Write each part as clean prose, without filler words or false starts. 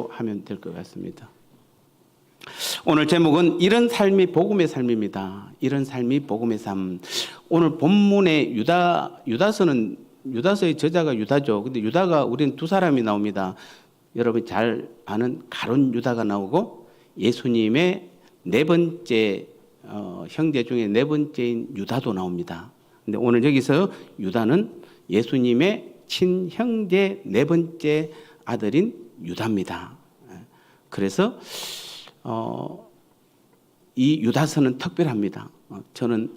하면 될 것 같습니다. 오늘 제목은 이런 삶이 복음의 삶입니다. 이런 삶이 복음의 삶. 오늘 본문의 유다서의 저자가 유다죠. 근데 유다가 우리는 두 사람이 나옵니다. 여러분 잘 아는 가룟 유다가 나오고 예수님의 네 번째 형제 중에 네 번째인 유다도 나옵니다. 근데 오늘 여기서 유다는 예수님의 친형제 네 번째 아들인 유다입니다. 그래서 이 유다서는 특별합니다. 저는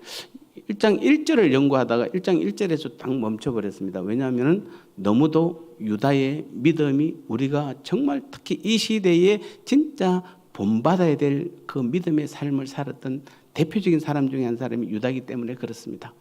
1장 1절을 연구하다가 1장 1절에서 딱 멈춰버렸습니다. 왜냐하면 너무도 유다의 믿음이 우리가 정말 특히 이 시대에 진짜 본받아야 될 그 믿음의 삶을 살았던 대표적인 사람 중에 한 사람이 유다이기 때문에 그렇습니다.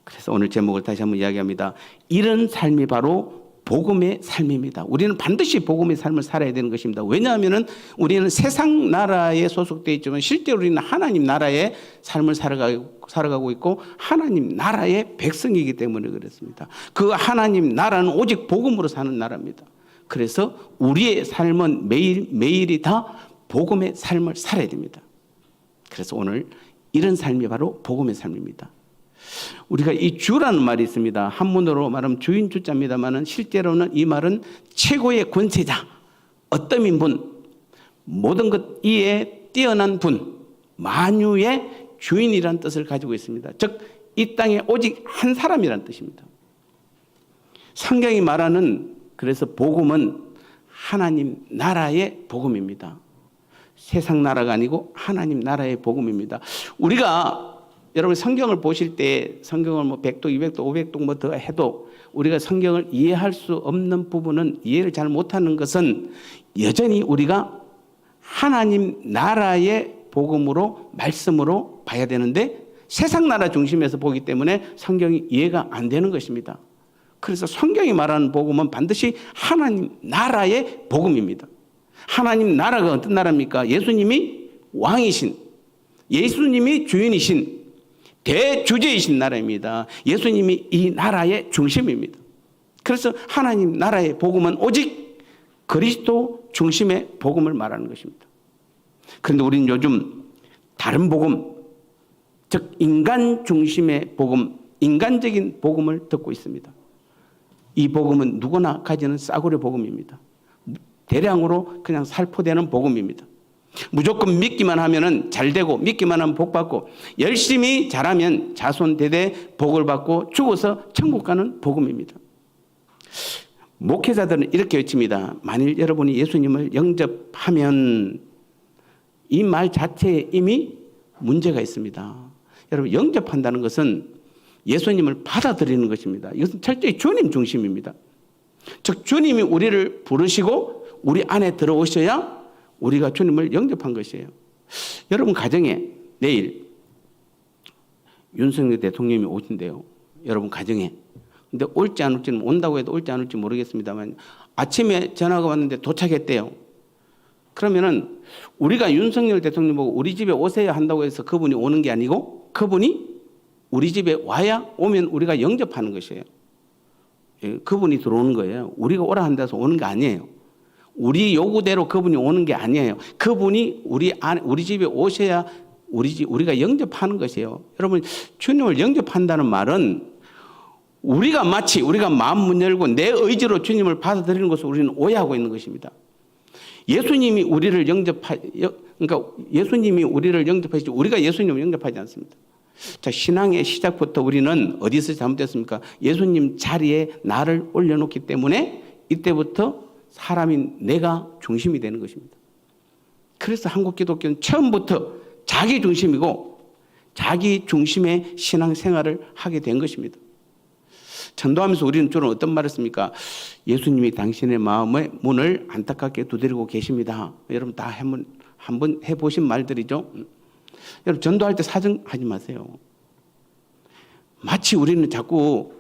그래서 오늘 제목을 다시 한번 이야기합니다. 이런 삶이 바로 복음의 삶입니다. 우리는 반드시 복음의 삶을 살아야 되는 것입니다. 왜냐하면 우리는 세상 나라에 소속되어 있지만 실제로 우리는 하나님 나라의 삶을 살아가고 있고 하나님 나라의 백성이기 때문에 그렇습니다. 그 하나님 나라는 오직 복음으로 사는 나라입니다. 그래서 우리의 삶은 매일이 다 복음의 삶을 살아야 됩니다. 그래서 오늘 이런 삶이 바로 복음의 삶입니다. 우리가 이 주라는 말이 있습니다. 한문으로 말하면 주인 주자입니다만 실제로는 이 말은 최고의 권세자, 어떠민 분, 모든 것 이에 뛰어난 분, 만유의 주인이라는 뜻을 가지고 있습니다. 즉 이 땅에 오직 한 사람이라는 뜻입니다. 성경이 말하는 그래서 복음은 하나님 나라의 복음입니다. 세상 나라가 아니고 하나님 나라의 복음입니다. 우리가 여러분 성경을 보실 때 성경을 100도, 200도, 500도 뭐 더 해도 우리가 성경을 이해할 수 없는 부분은 이해를 잘 못하는 것은 여전히 우리가 하나님 나라의 복음으로 말씀으로 봐야 되는데 세상 나라 중심에서 보기 때문에 성경이 이해가 안 되는 것입니다. 그래서 성경이 말하는 복음은 반드시 하나님 나라의 복음입니다. 하나님 나라가 어떤 나라입니까? 예수님이 왕이신, 예수님이 주인이신 대주제이신 나라입니다. 예수님이 이 나라의 중심입니다. 그래서 하나님 나라의 복음은 오직 그리스도 중심의 복음을 말하는 것입니다. 그런데 우리는 요즘 다른 복음, 즉 인간 중심의 복음, 인간적인 복음을 듣고 있습니다. 이 복음은 누구나 가지는 싸구려 복음입니다. 대량으로 그냥 살포되는 복음입니다. 무조건 믿기만 하면 잘 되고 믿기만 하면 복 받고 열심히 잘하면 자손 대대 복을 받고 죽어서 천국 가는 복음입니다. 목회자들은 이렇게 외칩니다. 만일 여러분이 예수님을 영접하면 이 말 자체에 이미 문제가 있습니다. 여러분 영접한다는 것은 예수님을 받아들이는 것입니다. 이것은 철저히 주님 중심입니다. 즉 주님이 우리를 부르시고 우리 안에 들어오셔야 우리가 주님을 영접한 것이에요. 여러분 가정에 내일 윤석열 대통령이 오신대요. 여러분 가정에. 근데 올지 안 올지는 온다고 해도 올지 안 올지 모르겠습니다만 아침에 전화가 왔는데 도착했대요. 그러면은 우리가 윤석열 대통령 보고 우리 집에 오세요 한다고 해서 그분이 오는 게 아니고 그분이 우리 집에 와야 오면 우리가 영접하는 것이에요. 그분이 들어오는 거예요. 우리가 오라 한다서 오는 게 아니에요. 우리 요구대로 그분이 오는 게 아니에요. 그분이 우리 집에 오셔야 우리가 영접하는 것이에요. 여러분 주님을 영접한다는 말은 우리가 마치 우리가 마음 문 열고 내 의지로 주님을 받아들이는 것을 우리는 오해하고 있는 것입니다. 예수님이 우리를 영접하시지 우리가 예수님을 영접하지 않습니다. 자, 신앙의 시작부터 우리는 어디서 잘못됐습니까? 예수님 자리에 나를 올려놓기 때문에 이때부터 사람인 내가 중심이 되는 것입니다. 그래서 한국 기독교는 처음부터 자기 중심이고 자기 중심의 신앙생활을 하게 된 것입니다. 전도하면서 우리는 주로 어떤 말을 했습니까? 예수님이 당신의 마음의 문을 안타깝게 두드리고 계십니다. 여러분 다 한번 해보신 말들이죠. 여러분 전도할 때 사정하지 마세요. 마치 우리는 자꾸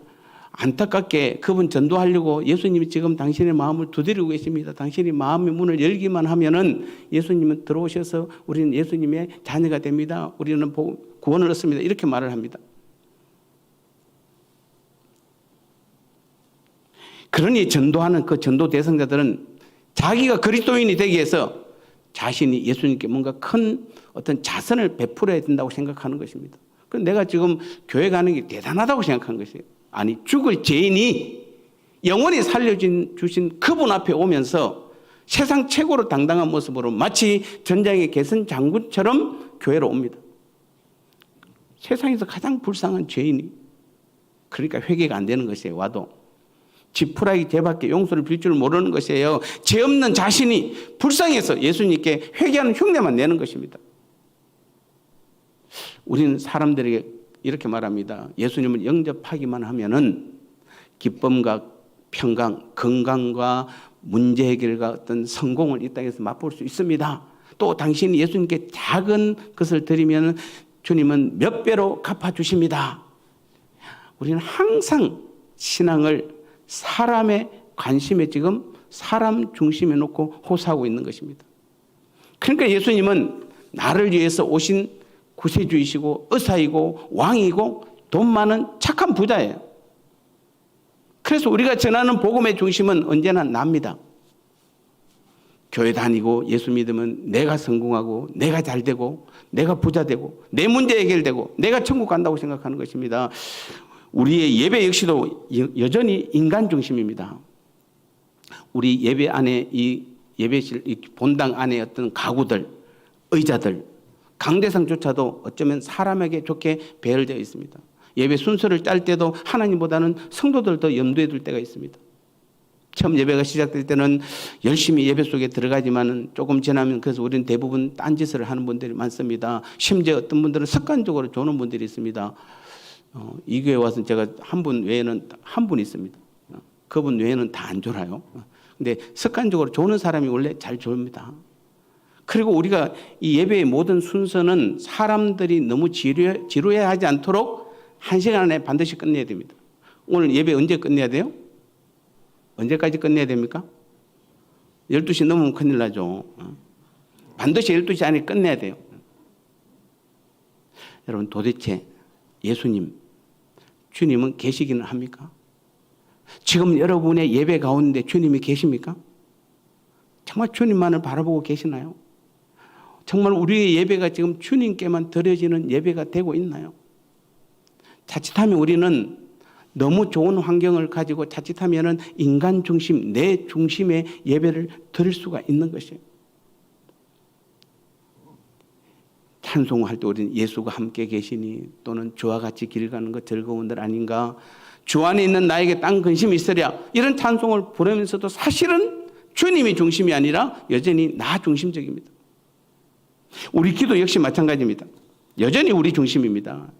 안타깝게 그분 전도하려고 예수님이 지금 당신의 마음을 두드리고 계십니다. 당신이 마음의 문을 열기만 하면은 예수님은 들어오셔서 우리는 예수님의 자녀가 됩니다. 우리는 구원을 얻습니다. 이렇게 말을 합니다. 그러니 전도하는 그 전도 대상자들은 자기가 그리스도인이 되기 위해서 자신이 예수님께 뭔가 큰 어떤 자선을 베풀어야 된다고 생각하는 것입니다. 그럼 내가 지금 교회 가는 게 대단하다고 생각하는 것이에요. 아니, 죽을 죄인이 영원히 살려주신 그분 앞에 오면서 세상 최고로 당당한 모습으로 마치 전장의 개선 장군처럼 교회로 옵니다. 세상에서 가장 불쌍한 죄인이, 그러니까 회개가 안 되는 것이에요. 와도 지푸라기 죄밖에 용서를 빌 줄 모르는 것이에요. 죄 없는 자신이 불쌍해서 예수님께 회개하는 흉내만 내는 것입니다. 우리는 사람들에게 이렇게 말합니다. 예수님을 영접하기만 하면은 기쁨과 평강, 건강과 문제 해결과 어떤 성공을 이 땅에서 맛볼 수 있습니다. 또 당신이 예수님께 작은 것을 드리면 주님은 몇 배로 갚아주십니다. 우리는 항상 신앙을 사람의 관심에 지금 사람 중심에 놓고 호소하고 있는 것입니다. 그러니까 예수님은 나를 위해서 오신 구세주이시고 의사이고 왕이고 돈 많은 착한 부자예요. 그래서 우리가 전하는 복음의 중심은 언제나 납니다. 교회 다니고 예수 믿으면 내가 성공하고 내가 잘되고 내가 부자 되고 내 문제 해결되고 내가 천국 간다고 생각하는 것입니다. 우리의 예배 역시도 여전히 인간 중심입니다. 우리 예배 안에 이 예배실 이 본당 안에 어떤 가구들, 의자들, 강대상조차도 어쩌면 사람에게 좋게 배열되어 있습니다. 예배 순서를 짤 때도 하나님보다는 성도들 더 염두에 둘 때가 있습니다. 처음 예배가 시작될 때는 열심히 예배 속에 들어가지만 조금 지나면 그래서 우리는 대부분 딴짓을 하는 분들이 많습니다. 심지어 어떤 분들은 습관적으로 조는 분들이 있습니다. 이 교회 와서 제가 한 분 외에는 한 분 있습니다. 그분 외에는 다 안 졸아요. 근데 습관적으로 조는 사람이 원래 잘 졸입니다. 그리고 우리가 이 예배의 모든 순서는 사람들이 너무 지루해하지 않도록 1시간 안에 반드시 끝내야 됩니다. 오늘 예배 언제 끝내야 돼요? 언제까지 끝내야 됩니까? 12시 넘으면 큰일 나죠. 반드시 12시 안에 끝내야 돼요. 여러분, 도대체 예수님, 주님은 계시기는 합니까? 지금 여러분의 예배 가운데 주님이 계십니까? 정말 주님만을 바라보고 계시나요? 정말 우리의 예배가 지금 주님께만 드려지는 예배가 되고 있나요? 자칫하면 우리는 너무 좋은 환경을 가지고 자칫하면 인간 중심, 내 중심의 예배를 드릴 수가 있는 것이에요. 찬송할 때 우리는 예수가 함께 계시니 또는 주와 같이 길 가는 것 즐거운들 아닌가, 주 안에 있는 나에게 딴 근심이 있으랴, 이런 찬송을 부르면서도 사실은 주님이 중심이 아니라 여전히 나 중심적입니다. 우리 기도 역시 마찬가지입니다. 여전히 우리 중심입니다.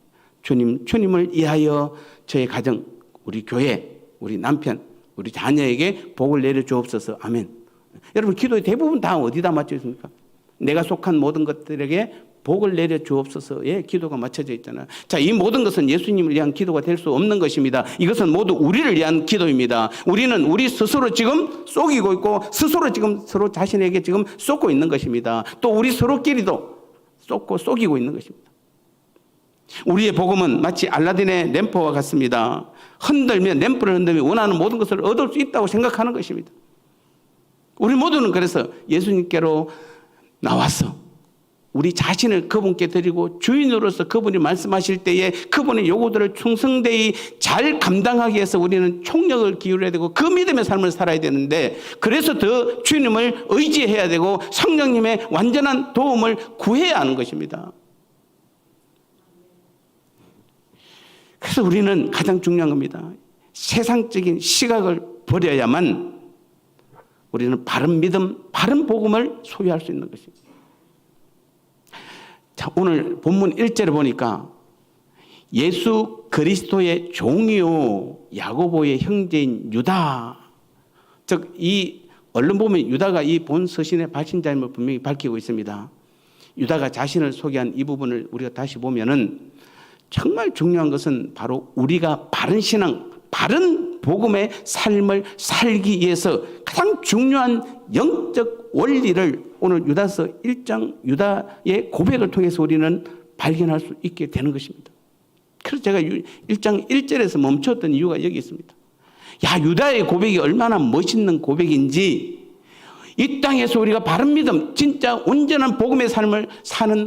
주님을 위하여 저의 가정, 우리 교회, 우리 남편, 우리 자녀에게 복을 내려 주옵소서. 아멘. 여러분, 기도의 대부분 다 어디다 맞춰 있습니까? 내가 속한 모든 것들에게 복을 내려 주옵소서에 기도가 맞춰져 있잖아요. 자, 이 모든 것은 예수님을 위한 기도가 될 수 없는 것입니다. 이것은 모두 우리를 위한 기도입니다. 우리는 우리 스스로 지금 속이고 있고 스스로 지금 서로 자신에게 지금 쏟고 있는 것입니다. 또 우리 서로끼리도 쏟고 속이고 있는 것입니다. 우리의 복음은 마치 알라딘의 램프와 같습니다. 흔들면, 램프를 흔들면 원하는 모든 것을 얻을 수 있다고 생각하는 것입니다. 우리 모두는 그래서 예수님께로 나와서 우리 자신을 그분께 드리고 주인으로서 그분이 말씀하실 때에 그분의 요구들을 충성되이 잘 감당하기 위해서 우리는 총력을 기울여야 되고 그 믿음의 삶을 살아야 되는데, 그래서 더 주님을 의지해야 되고 성령님의 완전한 도움을 구해야 하는 것입니다. 그래서 우리는 가장 중요한 겁니다. 세상적인 시각을 버려야만 우리는 바른 믿음, 바른 복음을 소유할 수 있는 것입니다. 자, 오늘 본문 1절을 보니까 예수 그리스도의 종이요 야고보의 형제인 유다, 즉 이 얼른 보면 유다가 이 본 서신의 발신자임을 분명히 밝히고 있습니다. 유다가 자신을 소개한 이 부분을 우리가 다시 보면은 정말 중요한 것은 바로 우리가 바른 신앙, 바른 복음의 삶을 살기 위해서 가장 중요한 영적 원리를 오늘 유다서 1장 유다의 고백을 통해서 우리는 발견할 수 있게 되는 것입니다. 그래서 제가 1장 1절에서 멈췄던 이유가 여기 있습니다. 야, 유다의 고백이 얼마나 멋있는 고백인지 이 땅에서 우리가 바른 믿음, 진짜 온전한 복음의 삶을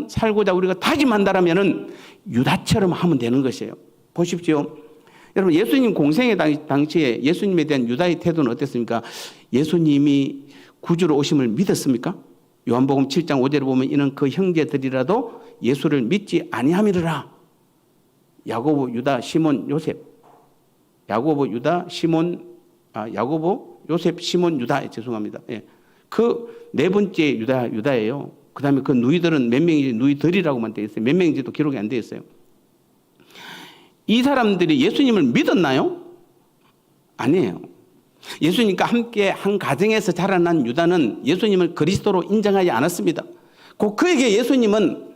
살고자 우리가 다짐한다라면은 유다처럼 하면 되는 것이에요. 보십시오. 여러분, 예수님 공생의 당시에 예수님에 대한 유다의 태도는 어땠습니까? 예수님이 구주로 오심을 믿었습니까? 요한복음 7장 5절에 보면 이는 그 형제들이라도 예수를 믿지 아니함이라. 야고보, 유다, 시몬, 요셉. 야고보, 유다, 시몬, 야고보, 요셉, 시몬, 유다. 죄송합니다. 예. 그 네 번째 유다예요. 그 다음에 그 누이들은 몇 명인지 누이들이라고만 되어 있어요. 몇 명인지도 기록이 안 되어 있어요. 이 사람들이 예수님을 믿었나요? 아니에요. 예수님과 함께 한 가정에서 자라난 유다는 예수님을 그리스도로 인정하지 않았습니다. 그에게 예수님은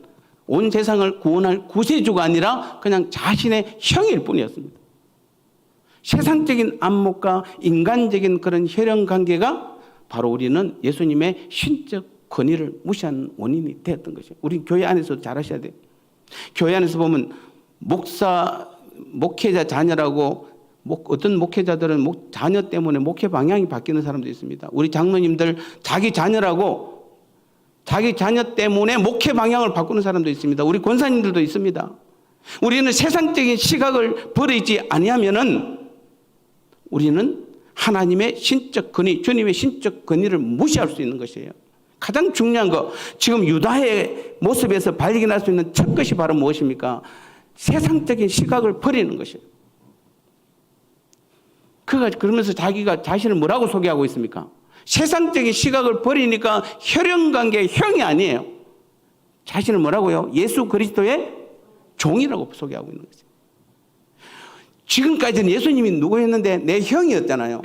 온 세상을 구원할 구세주가 아니라 그냥 자신의 형일 뿐이었습니다. 세상적인 안목과 인간적인 그런 혈연 관계가 바로 우리는 예수님의 신적 권위를 무시하는 원인이 되었던 것이에요. 우리 교회 안에서도 잘 하셔야 돼요. 교회 안에서 보면 목회자 자녀라고 어떤 목회자들은 자녀 때문에 목회 방향이 바뀌는 사람도 있습니다. 우리 장로님들 자기 자녀라고 자기 자녀 때문에 목회 방향을 바꾸는 사람도 있습니다. 우리 권사님들도 있습니다. 우리는 세상적인 시각을 버리지 아니하면은 우리는 하나님의 신적 권위, 주님의 신적 권위를 무시할 수 있는 것이에요. 가장 중요한 거, 지금 유다의 모습에서 발견할 수 있는 첫 것이 바로 무엇입니까? 세상적인 시각을 버리는 것이에요. 그가 그러면서 자기가 자신을 뭐라고 소개하고 있습니까? 세상적인 시각을 버리니까 혈연관계의 형이 아니에요. 자신을 뭐라고요? 예수 그리스도의 종이라고 소개하고 있는 거죠. 지금까지는 예수님이 누구였는데 내 형이었잖아요.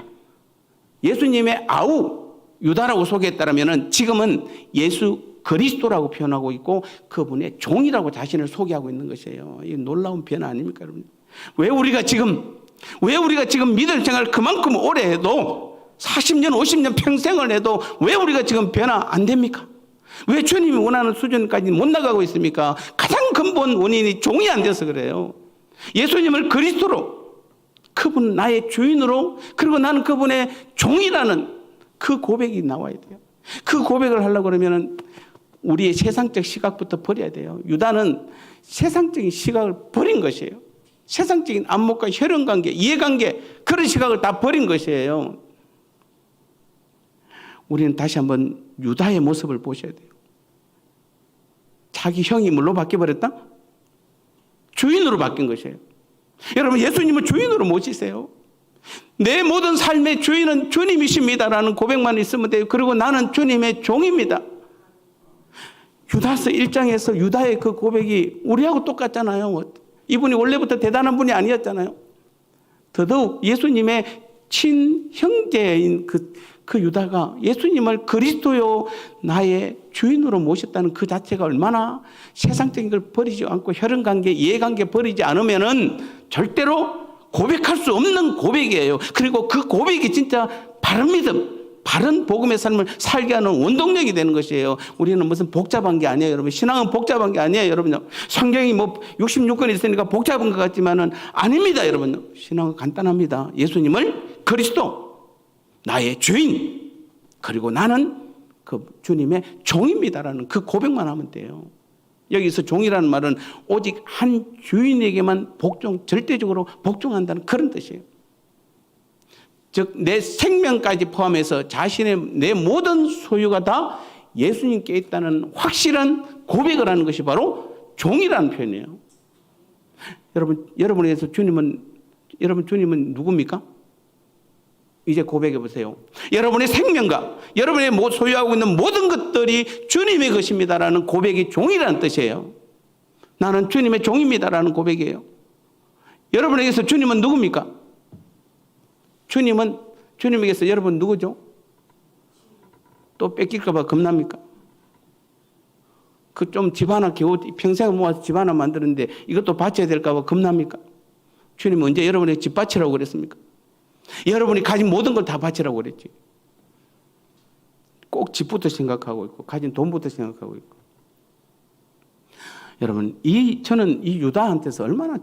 예수님의 아우 유다라고 소개했다면 지금은 예수 그리스도라고 표현하고 있고 그분의 종이라고 자신을 소개하고 있는 것이에요. 이 놀라운 변화 아닙니까, 여러분? 왜 우리가 지금 믿을 생활을 그만큼 오래 해도 40년, 50년 평생을 해도 왜 우리가 지금 변화 안 됩니까? 왜 주님이 원하는 수준까지 못 나가고 있습니까? 가장 근본 원인이 종이 안 돼서 그래요. 예수님을 그리스도로, 그분 나의 주인으로, 그리고 나는 그분의 종이라는 그 고백이 나와야 돼요. 그 고백을 하려고 그러면 우리의 세상적 시각부터 버려야 돼요. 유다는 세상적인 시각을 버린 것이에요. 세상적인 안목과 혈연관계, 이해관계, 그런 시각을 다 버린 것이에요. 우리는 다시 한번 유다의 모습을 보셔야 돼요. 자기 형이 뭘로 바뀌어버렸다? 주인으로 바뀐 것이에요. 여러분, 예수님은 주인으로 모시세요. 내 모든 삶의 주인은 주님이십니다라는 고백만 있으면 돼요. 그리고 나는 주님의 종입니다. 유다서 1장에서 유다의 그 고백이 우리하고 똑같잖아요. 이분이 원래부터 대단한 분이 아니었잖아요. 더더욱 예수님의 친형제인 그 유다가 예수님을 그리스도요 나의 주인으로 모셨다는 그 자체가 얼마나 세상적인 걸 버리지 않고 혈연관계, 이해관계 버리지 않으면은 절대로 고백할 수 없는 고백이에요. 그리고 그 고백이 진짜 바른 믿음, 바른 복음의 삶을 살게 하는 원동력이 되는 것이에요. 우리는 무슨 복잡한 게 아니에요, 여러분. 신앙은 복잡한 게 아니에요, 여러분. 성경이 66권 있으니까 복잡한 것 같지만은 아닙니다, 여러분. 신앙은 간단합니다. 예수님을 그리스도, 나의 주인, 그리고 나는 그 주님의 종입니다라는 그 고백만 하면 돼요. 여기서 종이라는 말은 오직 한 주인에게만 절대적으로 복종한다는 그런 뜻이에요. 즉, 내 생명까지 포함해서 내 모든 소유가 다 예수님께 있다는 확실한 고백을 하는 것이 바로 종이라는 표현이에요. 여러분에 대해서 주님은 누굽니까? 이제 고백해 보세요. 여러분의 생명과 여러분의 소유하고 있는 모든 것들이 주님의 것입니다라는 고백이 종이라는 뜻이에요. 나는 주님의 종입니다라는 고백이에요. 여러분에게서 주님은 누굽니까? 주님에게서 여러분 누구죠? 또 뺏길까 봐 겁납니까? 좀 집 하나 겨우 평생 모아서 집 하나 만드는데 이것도 바쳐야 될까 봐 겁납니까? 주님은 언제 여러분에게 집 바치라고 그랬습니까? 여러분이 가진 모든 걸 다 바치라고 그랬지. 꼭 집부터 생각하고 있고 가진 돈부터 생각하고 있고. 여러분, 저는 이 유다한테서 얼마나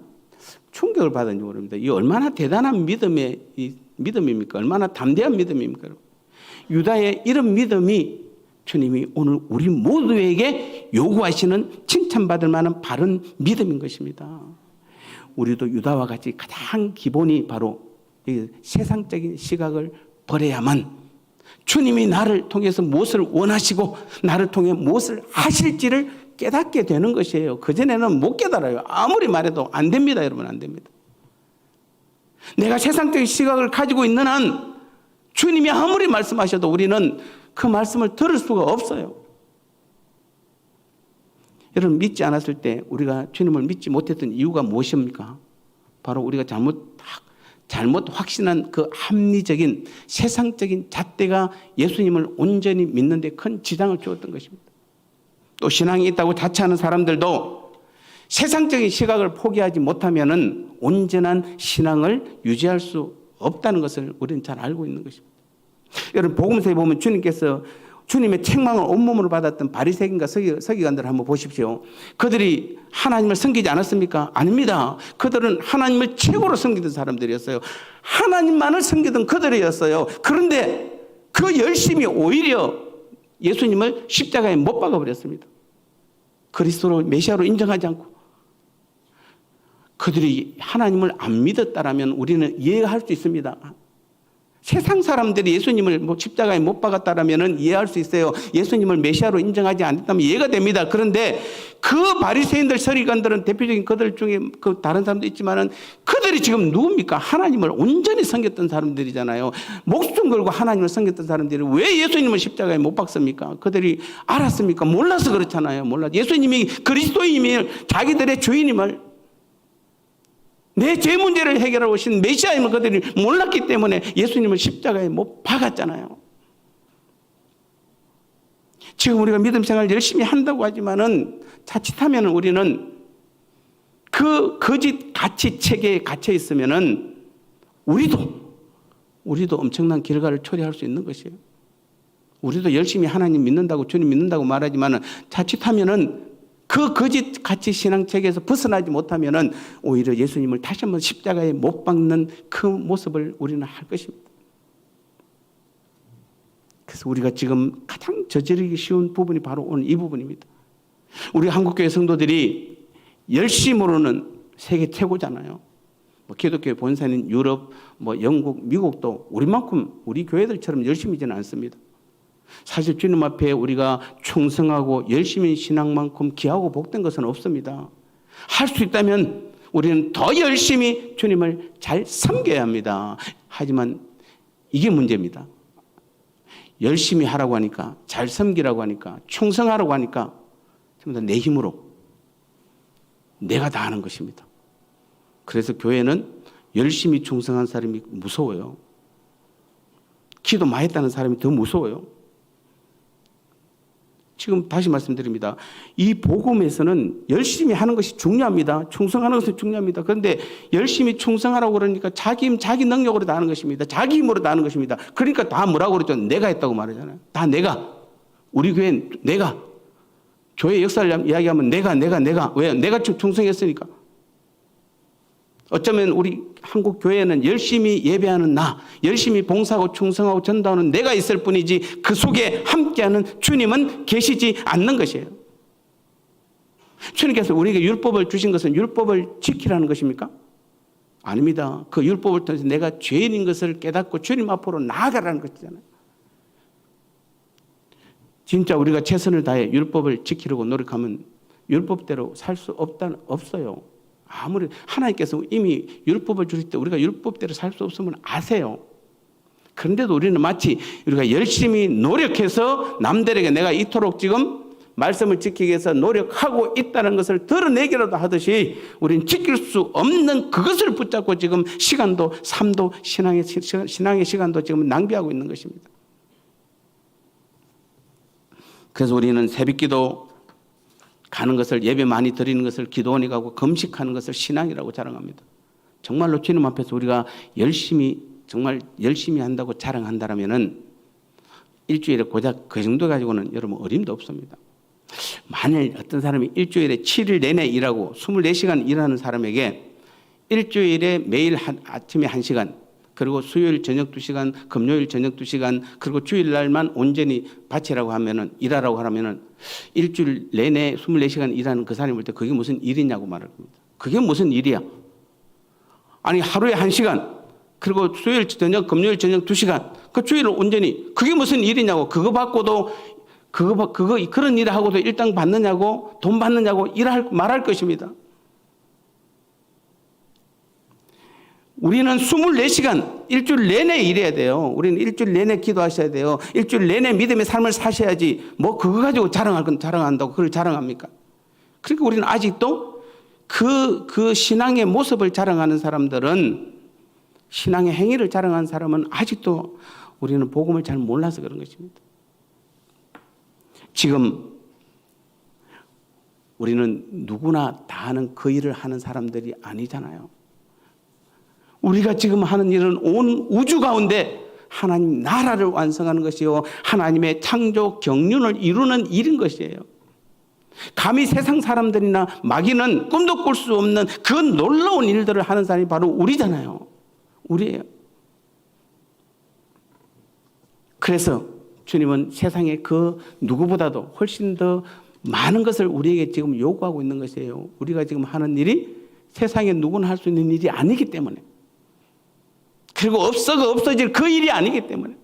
충격을 받았는지 모릅니다. 이 얼마나 대단한 믿음입니까? 얼마나 담대한 믿음입니까? 유다의 이런 믿음이 주님이 오늘 우리 모두에게 요구하시는 칭찬받을 만한 바른 믿음인 것입니다. 우리도 유다와 같이 가장 기본이 바로 세상적인 시각을 버려야만 주님이 나를 통해서 무엇을 원하시고 나를 통해 무엇을 하실지를 깨닫게 되는 것이에요. 그전에는 못 깨달아요. 아무리 말해도 안 됩니다. 여러분, 안 됩니다. 내가 세상적인 시각을 가지고 있는 한 주님이 아무리 말씀하셔도 우리는 그 말씀을 들을 수가 없어요. 여러분, 믿지 않았을 때 우리가 주님을 믿지 못했던 이유가 무엇입니까? 바로 우리가 잘못 확신한 그 합리적인 세상적인 잣대가 예수님을 온전히 믿는 데 큰 지장을 주었던 것입니다. 또 신앙이 있다고 자처하는 사람들도 세상적인 시각을 포기하지 못하면은 온전한 신앙을 유지할 수 없다는 것을 우리는 잘 알고 있는 것입니다. 여러분, 복음서에 보면 주님께서 주님의 책망을 온몸으로 받았던 바리새인과 서기관들을 한번 보십시오. 그들이 하나님을 섬기지 않았습니까? 아닙니다. 그들은 하나님을 최고로 섬기던 사람들이었어요. 하나님만을 섬기던 그들이었어요. 그런데 그 열심이 오히려 예수님을 십자가에 못 박아버렸습니다. 그리스도로 메시아로 인정하지 않고. 그들이 하나님을 안 믿었다라면 우리는 이해할 수 있습니다. 세상 사람들이 예수님을 십자가에 못 박았다라면 이해할 수 있어요. 예수님을 메시아로 인정하지 않았다면 이해가 됩니다. 그런데 그 바리새인들, 서기관들은 대표적인 그들 중에 그 다른 사람도 있지만은 그들이 지금 누굽니까? 하나님을 온전히 섬겼던 사람들이잖아요. 목숨 걸고 하나님을 섬겼던 사람들이 왜 예수님을 십자가에 못 박습니까? 그들이 알았습니까? 몰라서 그렇잖아요. 예수님이 그리스도임을, 자기들의 주인임을, 내 죄 문제를 해결하고 오신 메시아임을 그들이 몰랐기 때문에 예수님을 십자가에 못 박았잖아요. 지금 우리가 믿음 생활 열심히 한다고 하지만은 자칫하면 우리는 그 거짓 가치 체계에 갇혀 있으면은 우리도 엄청난 결과를 초래할 수 있는 것이에요. 우리도 열심히 하나님 믿는다고, 주님 믿는다고 말하지만은 자칫하면은 그 거짓 가치 신앙 체계에서 벗어나지 못하면은 오히려 예수님을 다시 한번 십자가에 못 박는 그 모습을 우리는 할 것입니다. 그래서 우리가 지금 가장 저지르기 쉬운 부분이 바로 오늘 이 부분입니다. 우리 한국교회 성도들이 열심으로는 세계 최고잖아요. 기독교의 본사인 유럽, 영국, 미국도 우리만큼 우리 교회들처럼 열심히지는 않습니다. 사실 주님 앞에 우리가 충성하고 열심히 신앙만큼 귀하고 복된 것은 없습니다. 할 수 있다면 우리는 더 열심히 주님을 잘 섬겨야 합니다. 하지만 이게 문제입니다. 열심히 하라고 하니까, 잘 섬기라고 하니까, 충성하라고 하니까 전부 다 내 힘으로 내가 다 하는 것입니다. 그래서 교회는 열심히 충성한 사람이 무서워요. 기도 많이 했다는 사람이 더 무서워요. 지금 다시 말씀드립니다. 이 복음에서는 열심히 하는 것이 중요합니다. 충성하는 것이 중요합니다. 그런데 열심히 충성하라고 그러니까 자기 힘, 자기 능력으로 다 하는 것입니다. 자기 힘으로 다 하는 것입니다. 그러니까 다 뭐라고 그러죠? 내가 했다고 말하잖아요. 다 내가. 우리 교회는 내가. 교회 역사를 이야기하면 내가. 왜요? 내가 충성했으니까. 어쩌면 우리 한국 교회는 열심히 예배하는 나, 열심히 봉사하고 충성하고 전도하는 내가 있을 뿐이지 그 속에 함께하는 주님은 계시지 않는 것이에요. 주님께서 우리에게 율법을 주신 것은 율법을 지키라는 것입니까? 아닙니다. 그 율법을 통해서 내가 죄인인 것을 깨닫고 주님 앞으로 나아가라는 것이잖아요. 진짜 우리가 최선을 다해 율법을 지키려고 노력하면 율법대로 살 수 없어요. 아무리 하나님께서 이미 율법을 주실 때 우리가 율법대로 살 수 없음을 아세요. 그런데도 우리는 마치 우리가 열심히 노력해서 남들에게 내가 이토록 지금 말씀을 지키기 위해서 노력하고 있다는 것을 드러내기라도 하듯이 우리는 지킬 수 없는 그것을 붙잡고 지금 시간도, 삶도, 신앙의 시간도 지금 낭비하고 있는 것입니다. 그래서 우리는 새벽기도 가는 것을, 예배 많이 드리는 것을, 기도원에 가고 금식하는 것을 신앙이라고 자랑합니다. 정말로 주님 앞에서 우리가 정말 열심히 한다고 자랑한다면은 일주일에 고작 그 정도 가지고는 여러분 어림도 없습니다. 만일 어떤 사람이 일주일에 7일 내내 일하고 24시간 일하는 사람에게 일주일에 매일 아침에 1시간, 그리고 수요일 저녁 2시간, 금요일 저녁 2시간, 그리고 주일날만 온전히 바치라고 하면은, 일하라고 하면은 일주일 내내 24시간 일하는 그 사람이 볼 때 그게 무슨 일이냐고 말할 겁니다. 그게 무슨 일이야? 아니, 하루에 1시간, 그리고 수요일 저녁, 금요일 저녁 2시간, 그 주일을 온전히, 그게 무슨 일이냐고. 그거 받고도, 그런 일을 하고도 일당 받느냐고, 돈 받느냐고 말할 것입니다. 우리는 24시간 일주일 내내 일해야 돼요. 우리는 일주일 내내 기도하셔야 돼요. 일주일 내내 믿음의 삶을 사셔야지 뭐 그거 가지고 자랑한다고 그걸 자랑합니까? 그러니까 우리는 아직도 그 신앙의 모습을 자랑하는 사람들은, 신앙의 행위를 자랑하는 사람은 아직도 우리는 복음을 잘 몰라서 그런 것입니다. 지금 우리는 누구나 다 하는 그 일을 하는 사람들이 아니잖아요. 우리가 지금 하는 일은 온 우주 가운데 하나님 나라를 완성하는 것이요, 하나님의 창조 경륜을 이루는 일인 것이에요. 감히 세상 사람들이나 마귀는 꿈도 꿀 수 없는 그 놀라운 일들을 하는 사람이 바로 우리잖아요. 우리예요. 그래서 주님은 세상에 그 누구보다도 훨씬 더 많은 것을 우리에게 지금 요구하고 있는 것이에요. 우리가 지금 하는 일이 세상에 누구나 할 수 있는 일이 아니기 때문에, 그리고 없어질 그 일이 아니기 때문에,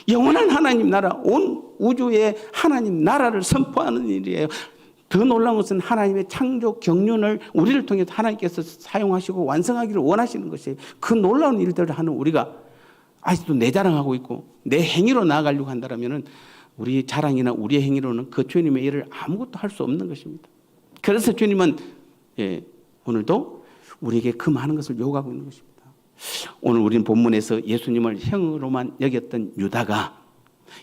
영원한 하나님 나라, 온 우주의 하나님 나라를 선포하는 일이에요. 더 놀라운 것은 하나님의 창조 경륜을 우리를 통해서 하나님께서 사용하시고 완성하기를 원하시는 것이에요. 그 놀라운 일들을 하는 우리가 아직도 내 자랑하고 있고 내 행위로 나아가려고 한다면 우리 자랑이나 우리의 행위로는 그 주님의 일을 아무것도 할 수 없는 것입니다. 그래서 주님은 오늘도 우리에게 그 많은 것을 요구하고 있는 것입니다. 오늘 우리는 본문에서 예수님을 형으로만 여겼던 유다가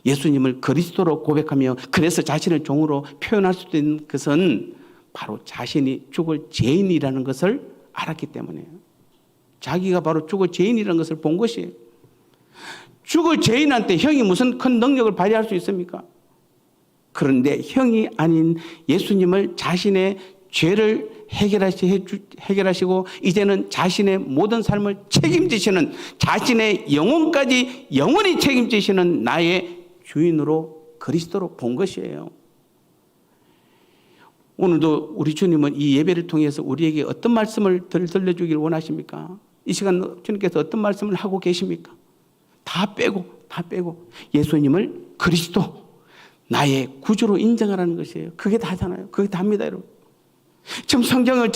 예수님을 그리스도로 고백하며 그래서 자신을 종으로 표현할 수 있는 것은 바로 자신이 죽을 죄인이라는 것을 알았기 때문이에요. 자기가 바로 죽을 죄인이라는 것을 본 것이에요. 죽을 죄인한테 형이 무슨 큰 능력을 발휘할 수 있습니까? 그런데 형이 아닌 예수님을 자신의 죄를 해결하시고 이제는 자신의 모든 삶을 책임지시는, 자신의 영혼까지 영원히 책임지시는 나의 주인으로 그리스도로 본 것이에요. 오늘도 우리 주님은 이 예배를 통해서 우리에게 어떤 말씀을 들려주기를 원하십니까? 이 시간 주님께서 어떤 말씀을 하고 계십니까? 다 빼고 예수님을 그리스도, 나의 구주로 인정하라는 것이에요. 그게 다잖아요. 그게 답니다, 여러분. 지금 성경을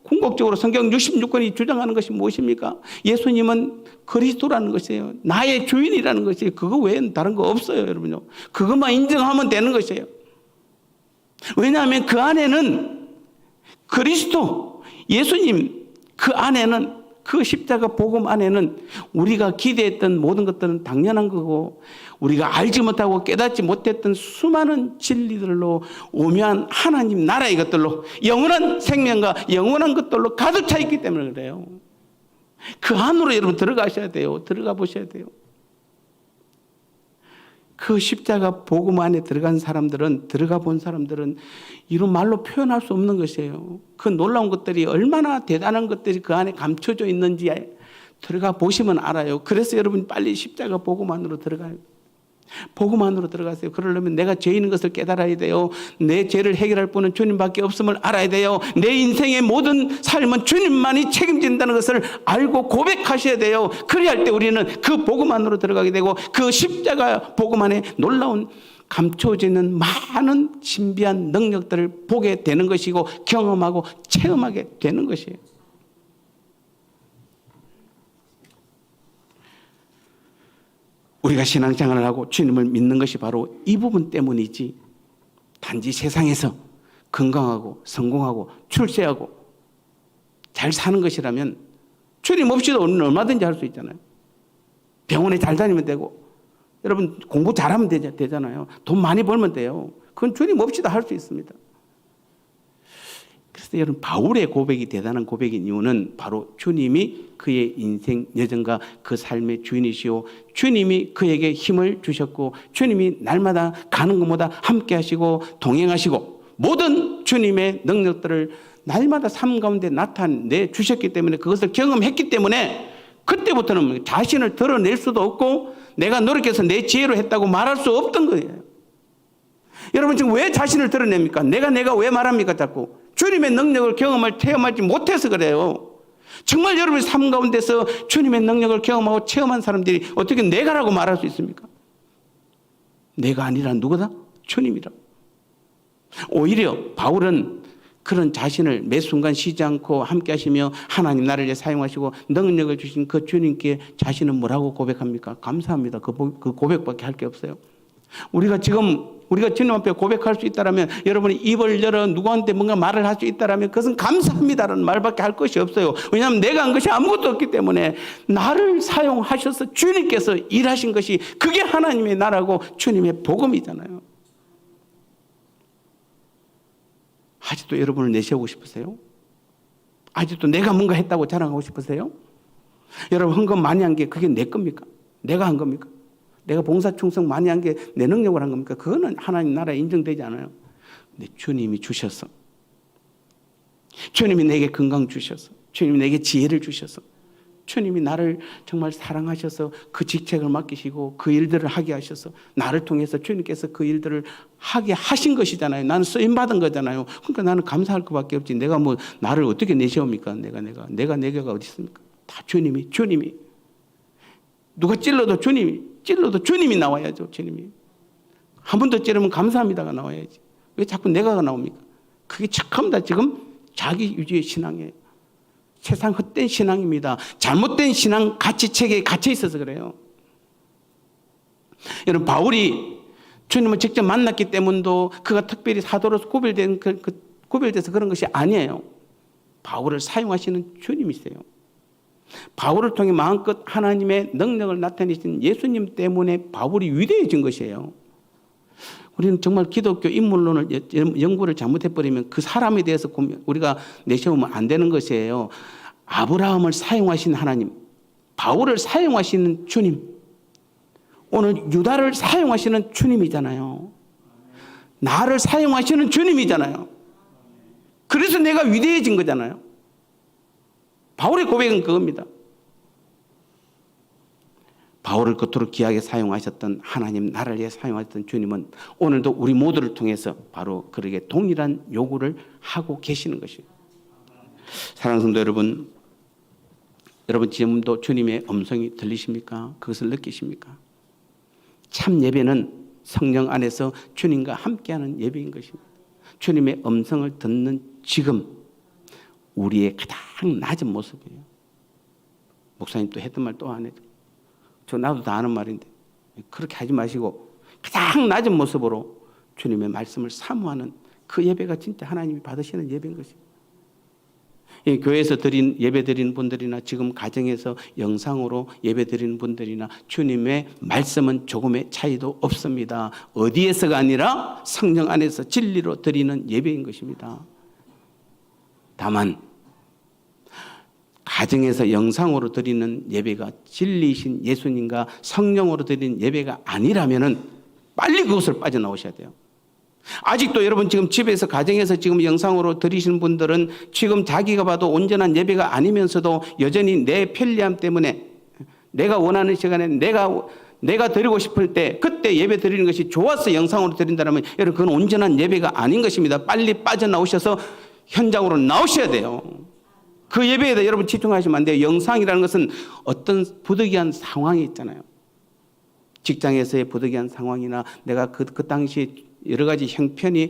궁극적으로 성경 66권이 주장하는 것이 무엇입니까? 예수님은 그리스도라는 것이에요. 나의 주인이라는 것이에요. 그거 외에는 다른 거 없어요, 여러분요. 그것만 인정하면 되는 것이에요. 왜냐하면 그 안에는 그리스도, 예수님, 그 안에는, 그 십자가 복음 안에는 우리가 기대했던 모든 것들은 당연한 거고, 우리가 알지 못하고 깨닫지 못했던 수많은 진리들로, 오묘한 하나님 나라의 것들로, 영원한 생명과 영원한 것들로 가득 차 있기 때문에 그래요. 그 안으로 여러분 들어가셔야 돼요. 들어가 보셔야 돼요. 그 십자가 복음 안에 들어간 사람들은, 들어가 본 사람들은 이런 말로 표현할 수 없는 것이에요. 그 놀라운 것들이 얼마나 대단한 것들이 그 안에 감춰져 있는지 들어가 보시면 알아요. 그래서 여러분 빨리 십자가 복음 안으로 들어가요. 복음 안으로 들어가세요. 그러려면 내가 죄인인 것을 깨달아야 돼요. 내 죄를 해결할 분은 주님밖에 없음을 알아야 돼요. 내 인생의 모든 삶은 주님만이 책임진다는 것을 알고 고백하셔야 돼요. 그리할 때 우리는 그 복음 안으로 들어가게 되고, 그 십자가 복음 안에 놀라운 감춰지는 많은 신비한 능력들을 보게 되는 것이고 경험하고 체험하게 되는 것이에요. 우리가 신앙생활을 하고 주님을 믿는 것이 바로 이 부분 때문이지, 단지 세상에서 건강하고 성공하고 출세하고 잘 사는 것이라면 주님 없이도 우리는 얼마든지 할 수 있잖아요. 병원에 잘 다니면 되고, 여러분 공부 잘하면 되잖아요. 돈 많이 벌면 돼요. 그건 주님 없이도 할 수 있습니다. 그래서 여러분 바울의 고백이 대단한 고백인 이유는 바로 주님이 그의 인생 여정과 그 삶의 주인이시오, 주님이 그에게 힘을 주셨고, 주님이 날마다 가는 것마다 함께 하시고 동행하시고 모든 주님의 능력들을 날마다 삶 가운데 나타내 주셨기 때문에, 그것을 경험했기 때문에 그때부터는 자신을 드러낼 수도 없고 내가 노력해서 내 지혜로 했다고 말할 수 없던 거예요. 여러분 지금 왜 자신을 드러냅니까? 내가 왜 말합니까? 자꾸 주님의 능력을 체험하지 못해서 그래요. 정말 여러분의 삶 가운데서 주님의 능력을 경험하고 체험한 사람들이 어떻게 내가라고 말할 수 있습니까? 내가 아니라 누구다? 주님이라. 오히려 바울은 그런 자신을 매 순간 쉬지 않고 함께 하시며 하나님 나를 위해 사용하시고 능력을 주신 그 주님께 자신은 뭐라고 고백합니까? 감사합니다. 그 고백밖에 할 게 없어요. 우리가 주님 앞에 고백할 수 있다면, 여러분이 입을 열어 누구한테 뭔가 말을 할 수 있다면 그것은 감사합니다라는 말밖에 할 것이 없어요. 왜냐하면 내가 한 것이 아무것도 없기 때문에 나를 사용하셔서 주님께서 일하신 것이 그게 하나님의 나라고 주님의 복음이잖아요. 아직도 여러분을 내세우고 싶으세요? 아직도 내가 뭔가 했다고 자랑하고 싶으세요? 여러분 헌금 많이 한 게 그게 내 겁니까? 내가 한 겁니까? 내가 봉사 충성 많이 한 게 내 능력으로 한 겁니까? 그거는 하나님 나라에 인정되지 않아요. 근데 주님이 주셔서, 주님이 내게 건강 주셔서, 주님이 내게 지혜를 주셔서, 주님이 나를 정말 사랑하셔서 그 직책을 맡기시고 그 일들을 하게 하셔서 나를 통해서 주님께서 그 일들을 하게 하신 것이잖아요. 나는 쓰임받은 거잖아요. 그러니까 나는 감사할 것밖에 없지. 내가 뭐 나를 어떻게 내세웁니까? 내가 어디 있습니까? 다 주님이. 누가 찔러도 주님이 나와야죠. 주님이. 한 번 더 찌르면 감사합니다가 나와야지. 왜 자꾸 내가가 나옵니까? 그게 착합니다. 지금 자기 유지의 신앙이에요. 세상 헛된 신앙입니다. 잘못된 신앙 가치체계에 갇혀 있어서 그래요. 여러분 바울이 주님을 직접 만났기 때문도 그가 특별히 사도로서 구별돼서 그런 것이 아니에요. 바울을 사용하시는 주님이세요. 바울을 통해 마음껏 하나님의 능력을 나타내신 예수님 때문에 바울이 위대해진 것이에요. 우리는 정말 기독교 인물론을 연구를 잘못해버리면 그 사람에 대해서 우리가 내세우면 안 되는 것이에요. 아브라함을 사용하신 하나님, 바울을 사용하시는 주님, 오늘 유다를 사용하시는 주님이잖아요. 나를 사용하시는 주님이잖아요. 그래서 내가 위대해진 거잖아요. 바울의 고백은 그겁니다. 바울을 그토록 귀하게 사용하셨던 하나님, 나를 위해 사용하셨던 주님은 오늘도 우리 모두를 통해서 바로 그렇게 동일한 요구를 하고 계시는 것이에요. 사랑하는 성도 여러분, 지금도 주님의 음성이 들리십니까? 그것을 느끼십니까? 참 예배는 성령 안에서 주님과 함께하는 예배인 것입니다. 주님의 음성을 듣는 지금 우리의 가장 낮은 모습이에요. 목사님 또 했던 말 또 안 해도 나도 다 아는 말인데 그렇게 하지 마시고 가장 낮은 모습으로 주님의 말씀을 사모하는 그 예배가 진짜 하나님이 받으시는 예배인 것입니다. 교회에서 예배 드리는 분들이나 지금 가정에서 영상으로 예배 드리는 분들이나 주님의 말씀은 조금의 차이도 없습니다. 어디에서가 아니라 성령 안에서 진리로 드리는 예배인 것입니다. 다만 가정에서 영상으로 드리는 예배가 진리이신 예수님과 성령으로 드리는 예배가 아니라면은 빨리 그것을 빠져나오셔야 돼요. 아직도 여러분 지금 집에서 가정에서 지금 영상으로 드리시는 분들은 지금 자기가 봐도 온전한 예배가 아니면서도 여전히 내 편리함 때문에 내가 원하는 시간에 내가 드리고 싶을 때 그때 예배 드리는 것이 좋아서 영상으로 드린다면 여러분 그건 온전한 예배가 아닌 것입니다. 빨리 빠져나오셔서 현장으로 나오셔야 돼요. 그 예배에 대해 여러분 집중하시면 안 돼요. 영상이라는 것은 어떤 부득이한 상황이 있잖아요. 직장에서의 부득이한 상황이나 내가 그 당시에 여러 가지 형편이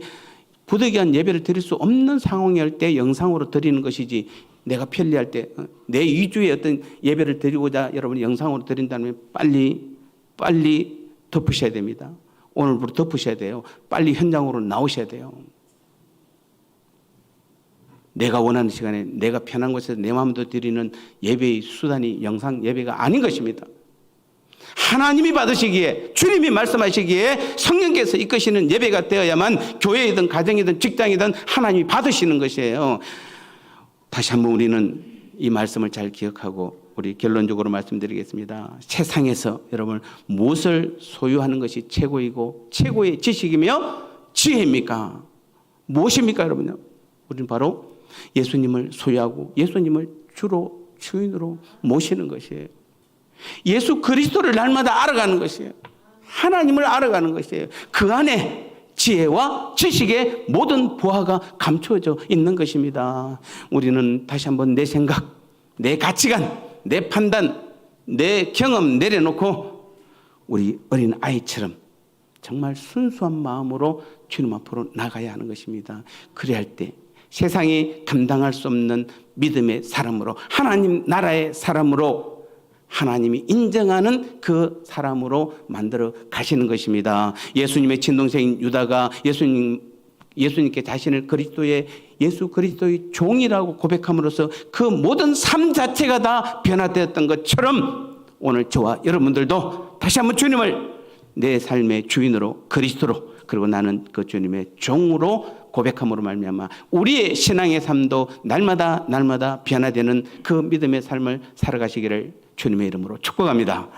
부득이한 예배를 드릴 수 없는 상황일 때 영상으로 드리는 것이지, 내가 편리할 때 내 위주의 어떤 예배를 드리고자 여러분이 영상으로 드린다면 빨리 덮으셔야 됩니다. 오늘부터 덮으셔야 돼요. 빨리 현장으로 나오셔야 돼요. 내가 원하는 시간에 내가 편한 곳에서 내 마음대로 드리는 예배의 수단이 영상 예배가 아닌 것입니다. 하나님이 받으시기에, 주님이 말씀하시기에 성령께서 이끄시는 예배가 되어야만 교회이든 가정이든 직장이든 하나님이 받으시는 것이에요. 다시 한번 우리는 이 말씀을 잘 기억하고 우리 결론적으로 말씀드리겠습니다. 세상에서 여러분 무엇을 소유하는 것이 최고이고 최고의 지식이며 지혜입니까? 무엇입니까 여러분요? 우리는 바로 예수님을 소유하고 예수님을 주로 주인으로 모시는 것이에요. 예수 그리스도를 날마다 알아가는 것이에요. 하나님을 알아가는 것이에요. 그 안에 지혜와 지식의 모든 보화가 감추어져 있는 것입니다. 우리는 다시 한번 내 생각, 내 가치관, 내 판단, 내 경험 내려놓고 우리 어린 아이처럼 정말 순수한 마음으로 주님 앞으로 나가야 하는 것입니다. 그래야 할 때 세상이 감당할 수 없는 믿음의 사람으로, 하나님 나라의 사람으로, 하나님이 인정하는 그 사람으로 만들어 가시는 것입니다. 예수님의 친동생인 유다가 예수님께 자신을 예수 그리스도의 종이라고 고백함으로써 그 모든 삶 자체가 다 변화되었던 것처럼 오늘 저와 여러분들도 다시 한번 주님을 내 삶의 주인으로, 그리스도로, 그리고 나는 그 주님의 종으로 고백함으로 말미암아 우리의 신앙의 삶도 날마다 변화되는 그 믿음의 삶을 살아가시기를 주님의 이름으로 축복합니다.